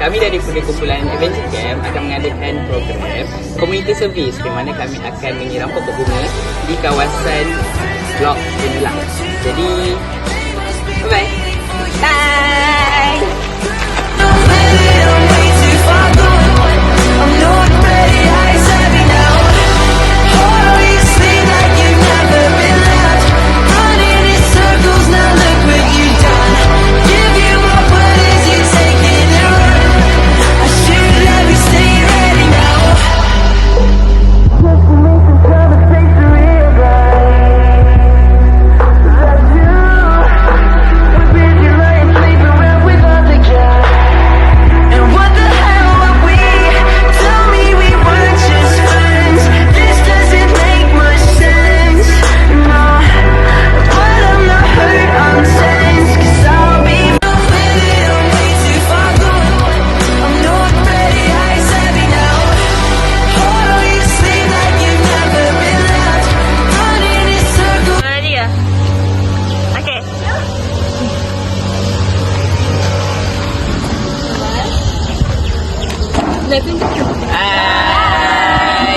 kami dari kumpulan Adventure Camp akan mengadakan program community service di mana kami akan menyiram pokok bunga di kawasan blok Gemilang. Jadi, bye-bye. Bye!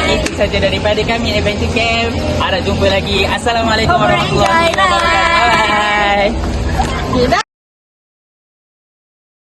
Itu saja daripada kami Adventure Camp. Harap jumpa lagi. Assalamualaikum warahmatullahi wabarakatuh. Bye.